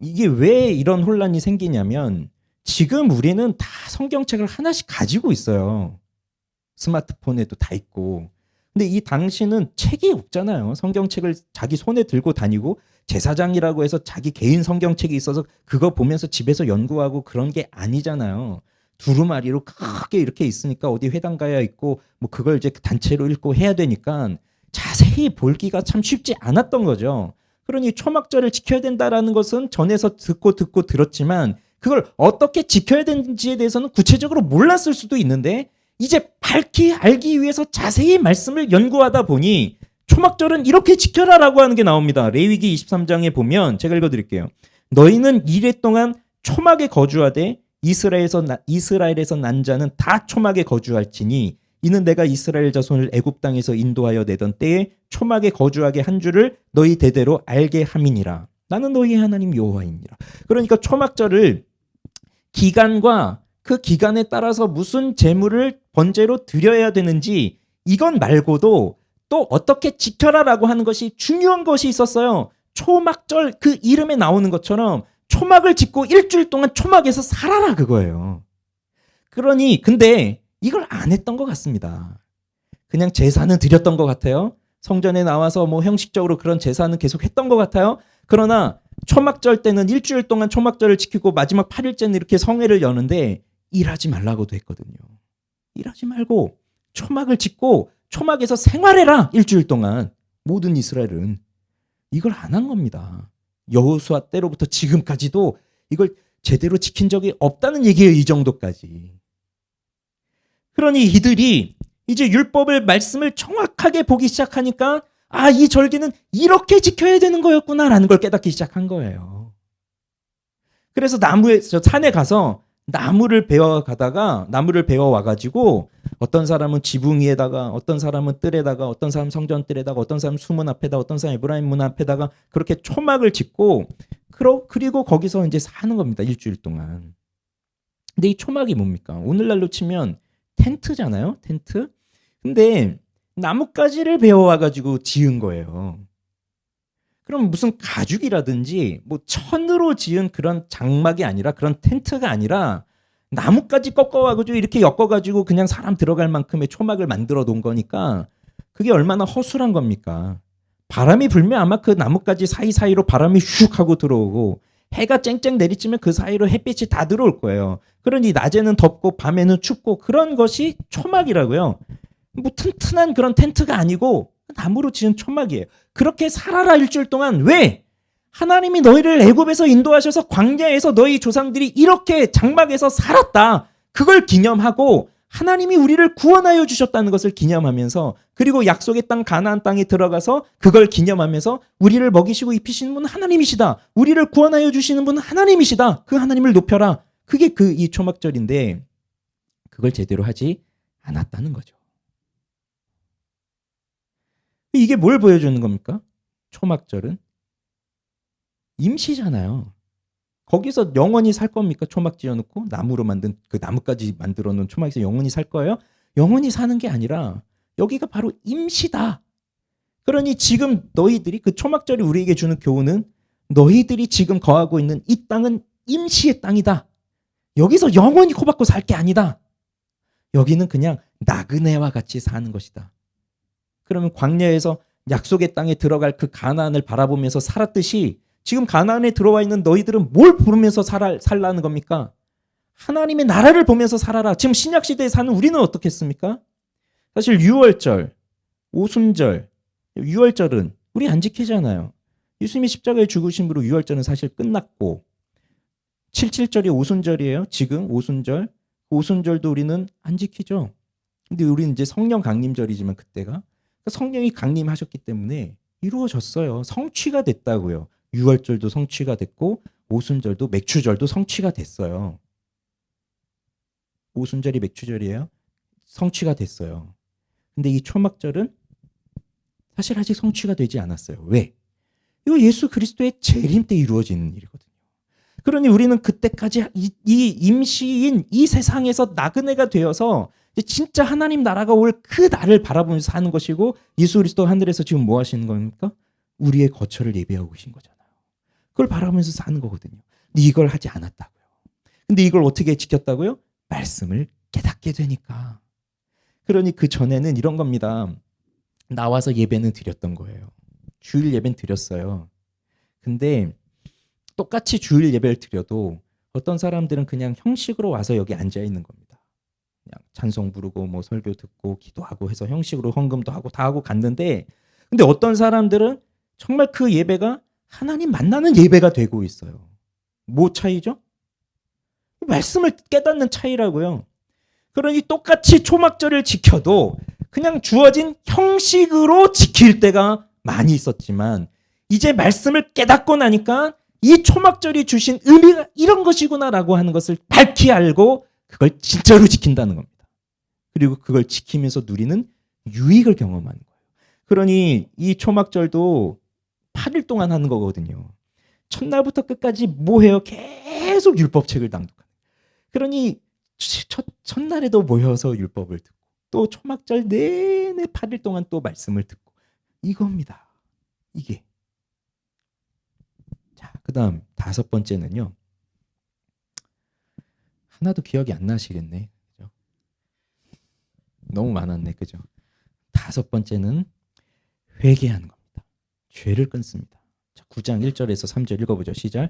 이게 왜 이런 혼란이 생기냐면 지금 우리는 다 성경책을 하나씩 가지고 있어요. 스마트폰에도 다 있고. 근데 이 당시는 책이 없잖아요. 성경책을 자기 손에 들고 다니고 제사장이라고 해서 자기 개인 성경책이 있어서 그거 보면서 집에서 연구하고 그런 게 아니잖아요. 두루마리로 크게 이렇게 있으니까 어디 회당 가야 있고 뭐 그걸 이제 단체로 읽고 해야 되니까 자세히 볼기가 참 쉽지 않았던 거죠. 그러니 초막절을 지켜야 된다라는 것은 전에서 듣고 들었지만 그걸 어떻게 지켜야 되는지에 대해서는 구체적으로 몰랐을 수도 있는데 이제 밝히 알기 위해서 자세히 말씀을 연구하다 보니 초막절은 이렇게 지켜라라고 하는 게 나옵니다. 레위기 23장에 보면 제가 읽어드릴게요. 너희는 이래 동안 초막에 거주하되 이스라엘에서 난 자는 다 초막에 거주할지니 이는 내가 이스라엘 자손을 애굽 땅에서 인도하여 내던 때에 초막에 거주하게 한 줄을 너희 대대로 알게 함이니라. 나는 너희의 하나님 여호와이니라. 그러니까 초막절을 기간과 그 기간에 따라서 무슨 제물을 번제로 드려야 되는지 이건 말고도 또 어떻게 지켜라라고 하는 것이 중요한 것이 있었어요. 초막절 그 이름에 나오는 것처럼 초막을 짓고 일주일 동안 초막에서 살아라 그거예요. 그러니 근데 이걸 안 했던 것 같습니다. 그냥 제사는 드렸던 것 같아요. 성전에 나와서 뭐 형식적으로 그런 제사는 계속 했던 것 같아요. 그러나 초막절 때는 일주일 동안 초막절을 지키고 마지막 8일째는 이렇게 성회를 여는데 일하지 말라고도 했거든요. 일하지 말고 초막을 짓고 초막에서 생활해라 일주일 동안. 모든 이스라엘은 이걸 안 한 겁니다. 여호수아 때로부터 지금까지도 이걸 제대로 지킨 적이 없다는 얘기예요. 이 정도까지. 그러니 이들이 이제 율법을 말씀을 정확하게 보기 시작하니까 아, 이 절기는 이렇게 지켜야 되는 거였구나라는 걸 깨닫기 시작한 거예요. 그래서 산에 가서 나무를 베어 와가지고 어떤 사람은 지붕 위에다가, 어떤 사람은 뜰에다가, 어떤 사람 성전 뜰에다가, 어떤 사람 수문 앞에다, 어떤 사람 에브라임 문 앞에다가 그렇게 초막을 짓고 그리고 거기서 이제 사는 겁니다. 일주일 동안. 근데 이 초막이 뭡니까? 오늘날로 치면 텐트잖아요. 텐트. 근데 나뭇가지를 베어와가지고 지은 거예요. 그럼 무슨 가죽이라든지 뭐 천으로 지은 그런 장막이 아니라, 그런 텐트가 아니라 나뭇가지 꺾어가지고 이렇게 엮어가지고 그냥 사람 들어갈 만큼의 초막을 만들어 놓은 거니까 그게 얼마나 허술한 겁니까? 바람이 불면 아마 그 나뭇가지 사이사이로 바람이 슉 하고 들어오고, 해가 쨍쨍 내리치면 그 사이로 햇빛이 다 들어올 거예요. 그러니 낮에는 덥고 밤에는 춥고, 그런 것이 초막이라고요. 뭐 튼튼한 그런 텐트가 아니고 나무로 지은 초막이에요. 그렇게 살아라 일주일 동안. 왜? 하나님이 너희를 애굽에서 인도하셔서 광야에서 너희 조상들이 이렇게 장막에서 살았다. 그걸 기념하고 하나님이 우리를 구원하여 주셨다는 것을 기념하면서, 그리고 약속의 땅 가나안 땅에 들어가서 그걸 기념하면서 우리를 먹이시고 입히시는 분은 하나님이시다. 우리를 구원하여 주시는 분은 하나님이시다. 그 하나님을 높여라. 그게 이 초막절인데 그걸 제대로 하지 않았다는 거죠. 이게 뭘 보여주는 겁니까? 초막절은 임시잖아요. 거기서 영원히 살 겁니까? 초막 지어놓고 나무로 만든 그 나무까지 만들어 놓은 초막에서 영원히 살 거예요? 영원히 사는 게 아니라 여기가 바로 임시다. 그러니 지금 너희들이, 그 초막절이 우리에게 주는 교훈은 너희들이 지금 거하고 있는 이 땅은 임시의 땅이다. 여기서 영원히 코박고 살 게 아니다. 여기는 그냥 나그네와 같이 사는 것이다. 그러면 광야에서 약속의 땅에 들어갈 그 가나안을 바라보면서 살았듯이 지금 가나안에 들어와 있는 너희들은 뭘 보면서 살라는 겁니까? 하나님의 나라를 보면서 살아라. 지금 신약시대에 사는 우리는 어떻겠습니까? 사실 유월절, 오순절, 유월절은 우리 안 지키잖아요. 예수님이 십자가에 죽으심으로 유월절은 사실 끝났고, 77절이 오순절이에요. 지금 오순절. 오순절도 우리는 안 지키죠. 근데 우리는 이제 성령 강림절이지만 그때가 성령이 강림하셨기 때문에 이루어졌어요. 성취가 됐다고요. 유월절도 성취가 됐고 오순절도, 맥추절도 성취가 됐어요. 오순절이 맥추절이에요. 성취가 됐어요. 근데 이 초막절은 사실 아직 성취가 되지 않았어요. 왜? 이거 예수 그리스도의 재림 때 이루어지는 일이거든요. 그러니 우리는 그때까지 이 임시인 이 세상에서 나그네가 되어서 진짜 하나님 나라가 올 그 날을 바라보면서 사는 것이고, 예수 그리스도 하늘에서 지금 뭐 하시는 겁니까? 우리의 거처를 예비하고 계신 거잖아요. 그걸 바라보면서 사는 거거든요. 근데 이걸 하지 않았다고요. 근데 이걸 어떻게 지켰다고요? 말씀을 깨닫게 되니까. 그러니 그 전에는 이런 겁니다. 나와서 예배는 드렸던 거예요. 주일 예배는 드렸어요. 근데 똑같이 주일 예배를 드려도 어떤 사람들은 그냥 형식으로 와서 여기 앉아 있는 겁니다. 그냥 찬송 부르고 뭐 설교 듣고 기도하고 해서 형식으로 헌금도 하고 다 하고 갔는데, 근데 어떤 사람들은 정말 그 예배가 하나님 만나는 예배가 되고 있어요. 뭐 차이죠? 말씀을 깨닫는 차이라고요. 그러니 똑같이 초막절을 지켜도 그냥 주어진 형식으로 지킬 때가 많이 있었지만, 이제 말씀을 깨닫고 나니까 이 초막절이 주신 의미가 이런 것이구나라고 하는 것을 밝히 알고 그걸 진짜로 지킨다는 겁니다. 그리고 그걸 지키면서 누리는 유익을 경험하는 거예요. 그러니 이 초막절도 8일 동안 하는 거거든요. 첫날부터 끝까지 뭐 해요? 계속 율법책을 낭독하는. 그러니 첫날에도 모여서 율법을 듣고, 또 초막절 내내 8일 동안 또 말씀을 듣고, 이겁니다. 이게. 자, 그다음 5번째는요. 하나도 기억이 안 나시겠네. 그죠? 너무 많았네. 그죠? 5번째는 회개하는 겁니다. 죄를 끊습니다. 자, 9장 1절에서 3절 읽어보죠. 시작.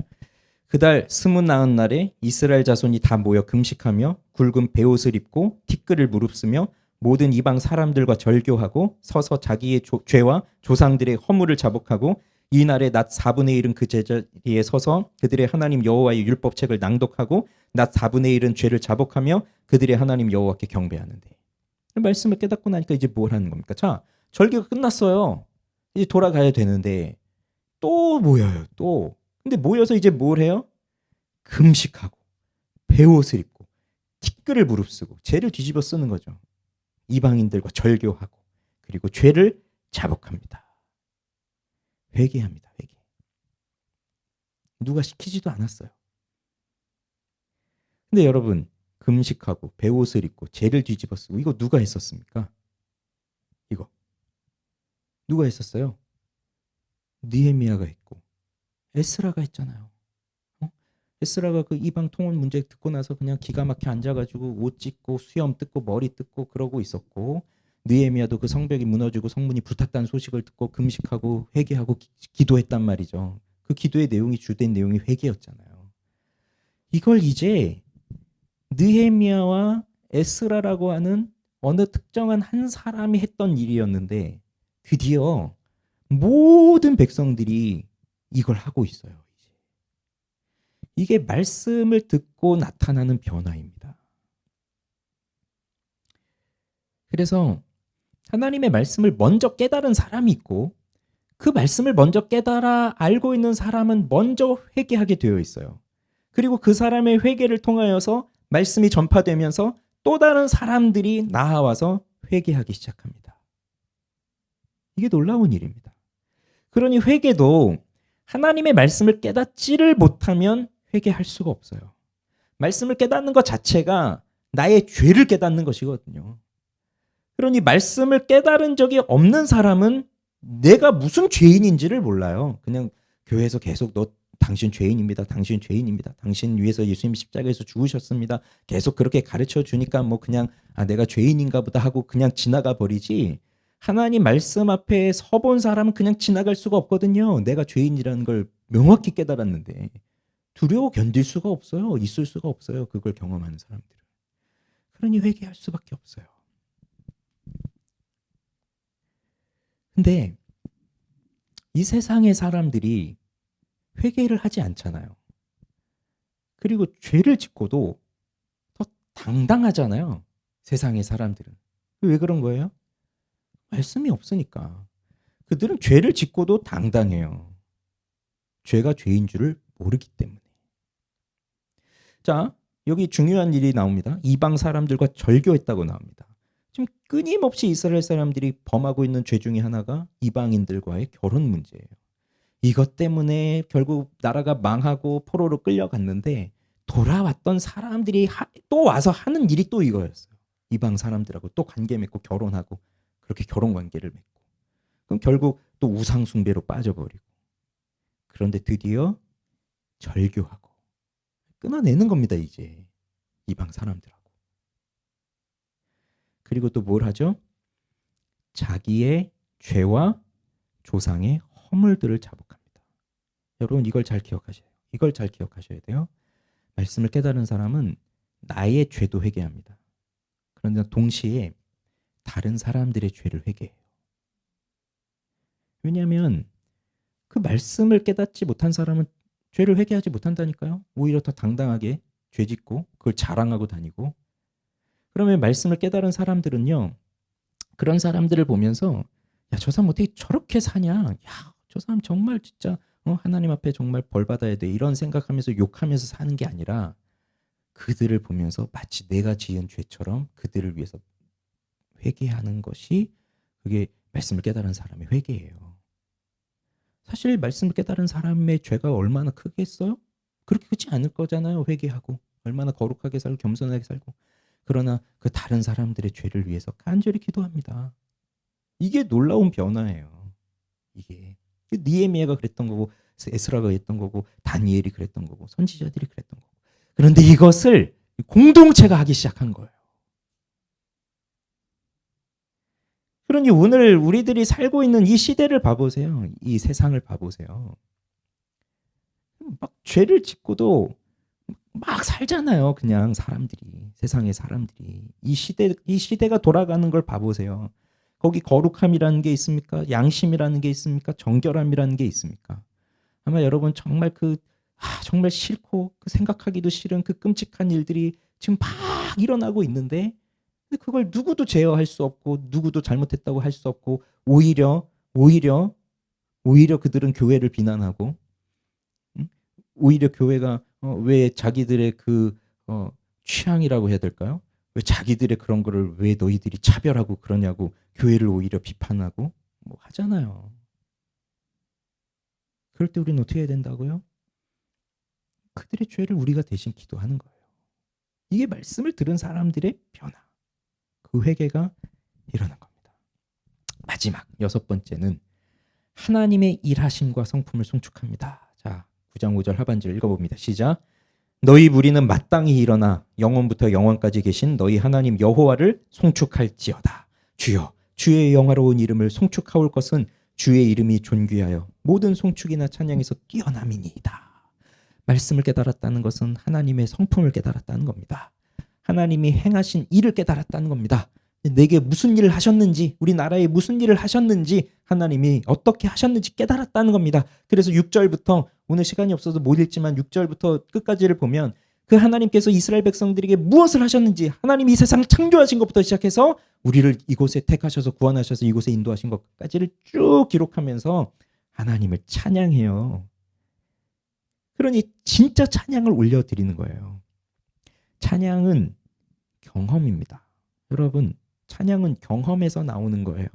그달 29날에 이스라엘 자손이 다 모여 금식하며 굵은 베옷을 입고 티끌을 무릅쓰며 모든 이방 사람들과 절교하고 서서 자기의 죄와 조상들의 허물을 자복하고, 이날에 낮 4분의 1은 그 제자리에 서서 그들의 하나님 여호와의 율법책을 낭독하고 낮 4분의 1은 죄를 자복하며 그들의 하나님 여호와께 경배하는데. 말씀을 깨닫고 나니까 이제 뭘 하는 겁니까? 자, 절기가 끝났어요. 이제 돌아가야 되는데 또 모여요. 또. 근데 모여서 이제 뭘 해요? 금식하고 베옷을 입고 티끌을 무릅쓰고 죄를 뒤집어 쓰는 거죠. 이방인들과 절교하고 그리고 죄를 자복합니다. 회개합니다. 회개. 누가 시키지도 않았어요. 근데 여러분, 금식하고 베옷을 입고 죄를 뒤집어 쓰고 이거 누가 했었습니까? 이거 누가 했었어요? 느헤미야가 했고 에스라가 했잖아요. 에스라가 그 이방 통혼 문제 듣고 나서 그냥 기가 막혀 앉아가지고 옷 찢고 수염 뜯고 머리 뜯고 그러고 있었고, 느헤미야도 그 성벽이 무너지고 성문이 불탔다는 소식을 듣고 금식하고 회개하고 기도했단 말이죠. 그 기도의 내용이 주된 내용이 회개였잖아요. 이걸 이제 느헤미야와 에스라라고 하는 어느 특정한 한 사람이 했던 일이었는데 드디어 모든 백성들이 이걸 하고 있어요. 이게 말씀을 듣고 나타나는 변화입니다. 그래서 하나님의 말씀을 먼저 깨달은 사람이 있고 그 말씀을 먼저 깨달아 알고 있는 사람은 먼저 회개하게 되어 있어요. 그리고 그 사람의 회개를 통하여서 말씀이 전파되면서 또 다른 사람들이 나아와서 회개하기 시작합니다. 이게 놀라운 일입니다. 그러니 회개도 하나님의 말씀을 깨닫지를 못하면 회개할 수가 없어요. 말씀을 깨닫는 것 자체가 나의 죄를 깨닫는 것이거든요. 그러니 말씀을 깨달은 적이 없는 사람은 내가 무슨 죄인인지를 몰라요. 그냥 교회에서 계속 당신 죄인입니다. 당신 죄인입니다. 당신 위해서 예수님 십자가에서 죽으셨습니다. 계속 그렇게 가르쳐 주니까 뭐 그냥 내가 죄인인가 보다 하고 그냥 지나가 버리지, 하나님 말씀 앞에 서본 사람은 그냥 지나갈 수가 없거든요. 내가 죄인이라는 걸 명확히 깨달았는데 두려워 견딜 수가 없어요. 있을 수가 없어요. 그걸 경험하는 사람들은. 그러니 회개할 수밖에 없어요. 근데 이 세상의 사람들이 회개를 하지 않잖아요. 그리고 죄를 짓고도 더 당당하잖아요. 세상의 사람들은. 왜 그런 거예요? 말씀이 없으니까. 그들은 죄를 짓고도 당당해요. 죄가 죄인 줄을 모르기 때문에. 자, 여기 중요한 일이 나옵니다. 이방 사람들과 절교했다고 나옵니다. 지금 끊임없이 이스라엘 사람들이 범하고 있는 죄 중에 하나가 이방인들과의 결혼 문제예요. 이것 때문에 결국 나라가 망하고 포로로 끌려갔는데 돌아왔던 사람들이 또 와서 하는 일이 또 이거였어요. 이방 사람들하고 또 관계 맺고 결혼하고 그렇게 결혼 관계를 맺고, 그럼 결국 또 우상 숭배로 빠져버리고, 그런데 드디어 절교하고 끊어내는 겁니다. 이제 이방 사람들하고. 그리고 또 뭘 하죠? 자기의 죄와 조상의 허물들을 자복합니다. 여러분 이걸 잘 기억하셔야 돼요. 이걸 잘 기억하셔야 돼요. 말씀을 깨달은 사람은 나의 죄도 회개합니다. 그런데 동시에 다른 사람들의 죄를 회개해요. 왜냐하면 그 말씀을 깨닫지 못한 사람은 죄를 회개하지 못한다니까요. 오히려 더 당당하게 죄 짓고 그걸 자랑하고 다니고. 그러면 말씀을 깨달은 사람들은요, 그런 사람들을 보면서 야, 저 사람 어떻게 저렇게 사냐? 야, 저 사람 정말 진짜 하나님 앞에 정말 벌 받아야 돼. 이런 생각하면서 욕하면서 사는 게 아니라 그들을 보면서 마치 내가 지은 죄처럼 그들을 위해서 회개하는 것이, 그게 말씀을 깨달은 사람의 회개예요. 사실 말씀을 깨달은 사람의 죄가 얼마나 크겠어요? 그렇게 크지 않을 거잖아요. 회개하고 얼마나 거룩하게 살고 겸손하게 살고. 그러나 그 다른 사람들의 죄를 위해서 간절히 기도합니다. 이게 놀라운 변화예요. 이게 느헤미야가 그랬던 거고, 에스라가 그랬던 거고, 다니엘이 그랬던 거고, 선지자들이 그랬던 거고. 그런데 이것을 공동체가 하기 시작한 거예요. 그러니 오늘 우리들이 살고 있는 이 시대를 봐보세요. 이 세상을 봐보세요. 막 죄를 짓고도 막 살잖아요. 그냥 사람들이, 세상의 사람들이. 이 시대가 돌아가는 걸 봐보세요. 거기 거룩함이라는 게 있습니까? 양심이라는 게 있습니까? 정결함이라는 게 있습니까? 아마 여러분 정말 정말 싫고 그 생각하기도 싫은 그 끔찍한 일들이 지금 막 일어나고 있는데, 근데 그걸 누구도 제어할 수 없고 누구도 잘못했다고 할 수 없고, 오히려 그들은 교회를 비난하고, 오히려 교회가 왜 자기들의 그 취향이라고 해야 될까요? 왜 자기들의 그런 거를 왜 너희들이 차별하고 그러냐고 교회를 오히려 비판하고 뭐 하잖아요. 그럴 때 우리는 어떻게 해야 된다고요? 그들의 죄를 우리가 대신 기도하는 거예요. 이게 말씀을 들은 사람들의 변화. 그 회개가 일어난 겁니다. 마지막 6번째는 하나님의 일하심과 성품을 송축합니다. 자, 9장 5절 하반절 읽어봅니다. 시작. 너희 무리는 마땅히 일어나 영원부터 영원까지 계신 너희 하나님 여호와를 송축할지어다. 주여, 주의 영화로운 이름을 송축하올 것은 주의 이름이 존귀하여 모든 송축이나 찬양에서 뛰어남이니이다. 말씀을 깨달았다는 것은 하나님의 성품을 깨달았다는 겁니다. 하나님이 행하신 일을 깨달았다는 겁니다. 내게 무슨 일을 하셨는지, 우리나라에 무슨 일을 하셨는지, 하나님이 어떻게 하셨는지 깨달았다는 겁니다. 그래서 6절부터, 오늘 시간이 없어서 못 읽지만 6절부터 끝까지를 보면 그 하나님께서 이스라엘 백성들에게 무엇을 하셨는지, 하나님이 이 세상을 창조하신 것부터 시작해서 우리를 이곳에 택하셔서 구원하셔서 이곳에 인도하신 것까지를 쭉 기록하면서 하나님을 찬양해요. 그러니 진짜 찬양을 올려드리는 거예요. 찬양은 경험입니다. 여러분, 찬양은 경험에서 나오는 거예요.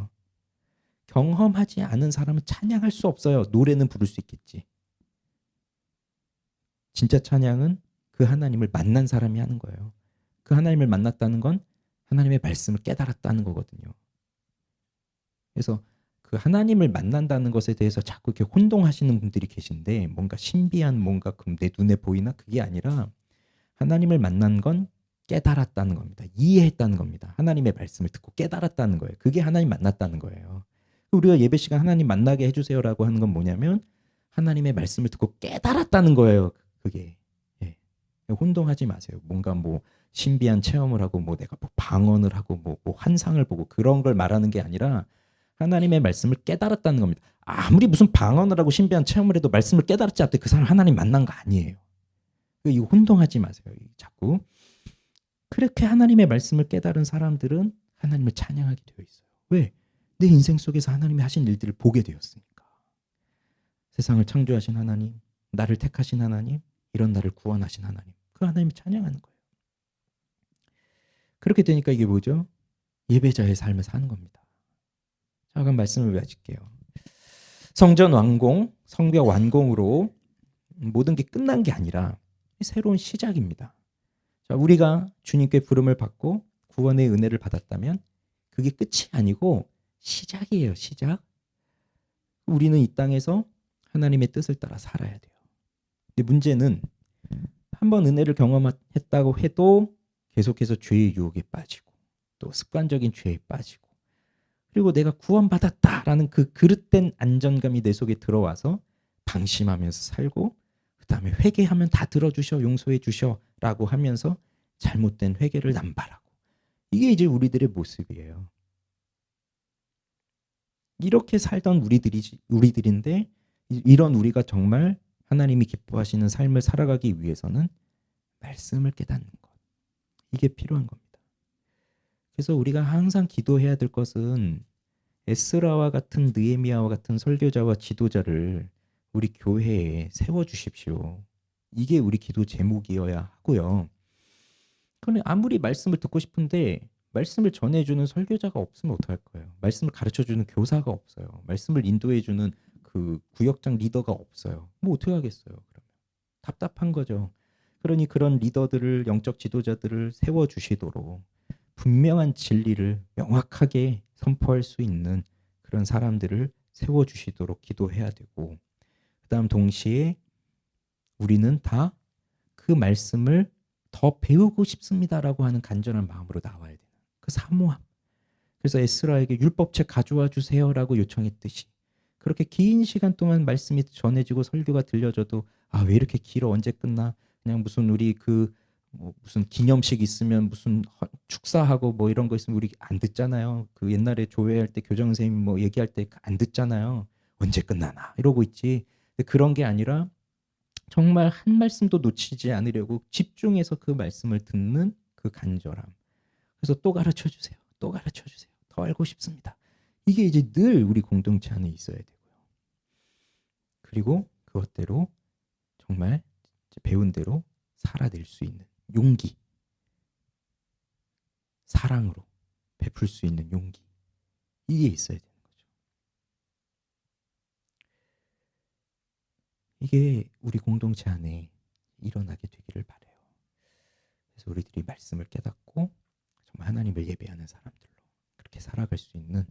경험하지 않은 사람은 찬양할 수 없어요. 노래는 부를 수 있겠지. 진짜 찬양은 그 하나님을 만난 사람이 하는 거예요. 그 하나님을 만났다는 건 하나님의 말씀을 깨달았다는 거거든요. 그래서 그 하나님을 만난다는 것에 대해서 자꾸 이렇게 혼동하시는 분들이 계신데, 뭔가 신비한 뭔가 내 눈에 보이나? 그게 아니라 하나님을 만난 건 깨달았다는 겁니다. 이해했다는 겁니다. 하나님의 말씀을 듣고 깨달았다는 거예요. 그게 하나님 만났다는 거예요. 우리가 예배 시간 하나님 만나게 해주세요라고 하는 건 뭐냐면 하나님의 말씀을 듣고 깨달았다는 거예요. 그게. 예. 혼동하지 마세요. 뭔가 뭐 신비한 체험을 하고 뭐 내가 뭐 방언을 하고 뭐 환상을 보고 그런 걸 말하는 게 아니라 하나님의 말씀을 깨달았다는 겁니다. 아무리 무슨 방언을 하고 신비한 체험을 해도 말씀을 깨달았지 않대 그 사람 하나님 만난 거 아니에요. 이거 혼동하지 마세요. 자꾸. 그렇게 하나님의 말씀을 깨달은 사람들은 하나님을 찬양하게 되어 있어요. 왜? 내 인생 속에서 하나님이 하신 일들을 보게 되었으니까. 세상을 창조하신 하나님, 나를 택하신 하나님, 이런 나를 구원하신 하나님. 그 하나님을 찬양하는 거예요. 그렇게 되니까 이게 뭐죠? 예배자의 삶을 사는 겁니다. 자, 그럼 말씀을 마칠게요. 성전 완공, 성벽 완공으로 모든 게 끝난 게 아니라 새로운 시작입니다. 자, 우리가 주님께 부름을 받고 구원의 은혜를 받았다면 그게 끝이 아니고 시작이에요. 시작. 우리는 이 땅에서 하나님의 뜻을 따라 살아야 돼요. 근데 문제는 한번 은혜를 경험했다고 해도 계속해서 죄의 유혹에 빠지고 또 습관적인 죄에 빠지고 그리고 내가 구원받았다라는 그 그릇된 안정감이 내 속에 들어와서 방심하면서 살고 그다음에 회개하면 다 들어주셔 용서해 주셔라고 하면서 잘못된 회개를 남발하고 이게 이제 우리들의 모습이에요. 이렇게 살던 우리들인데 이런 우리가 정말 하나님이 기뻐하시는 삶을 살아가기 위해서는 말씀을 깨닫는 것. 이게 필요한 겁니다. 그래서 우리가 항상 기도해야 될 것은 에스라와 같은 느헤미야와 같은 설교자와 지도자를 우리 교회에 세워주십시오. 이게 우리 기도 제목이어야 하고요. 그런데 아무리 말씀을 듣고 싶은데 말씀을 전해주는 설교자가 없으면 어떡할 거예요? 말씀을 가르쳐주는 교사가 없어요. 말씀을 인도해주는 그 구역장 리더가 없어요. 뭐 어떻게 하겠어요? 그러면 답답한 거죠. 그러니 그런 리더들을 영적 지도자들을 세워주시도록 분명한 진리를 명확하게 선포할 수 있는 그런 사람들을 세워주시도록 기도해야 되고 그다음 동시에 우리는 다 그 말씀을 더 배우고 싶습니다라고 하는 간절한 마음으로 나와야 되는 그 사모함. 그래서 에스라에게 율법책 가져와 주세요라고 요청했듯이 그렇게 긴 시간 동안 말씀이 전해지고 설교가 들려져도 아, 왜 이렇게 길어 언제 끝나? 그냥 무슨 우리 뭐 무슨 기념식 있으면 무슨 축사하고 뭐 이런 거 있으면 우리 안 듣잖아요. 그 옛날에 조회할 때 교장 선생님 뭐 얘기할 때 안 듣잖아요. 언제 끝나나 이러고 있지. 근데 그런 게 아니라 정말 한 말씀도 놓치지 않으려고 집중해서 그 말씀을 듣는 그 간절함. 그래서 또 가르쳐 주세요. 또 가르쳐 주세요. 더 알고 싶습니다. 이게 이제 늘 우리 공동체 안에 있어야 되고요. 그리고 그것대로 정말 배운 대로 살아낼 수 있는 용기, 사랑으로 베풀 수 있는 용기, 이게 있어야 되는 거죠. 이게 우리 공동체 안에 일어나게 되기를 바라요. 그래서 우리들이 말씀을 깨닫고 정말 하나님을 예배하는 사람들로 그렇게 살아갈 수 있는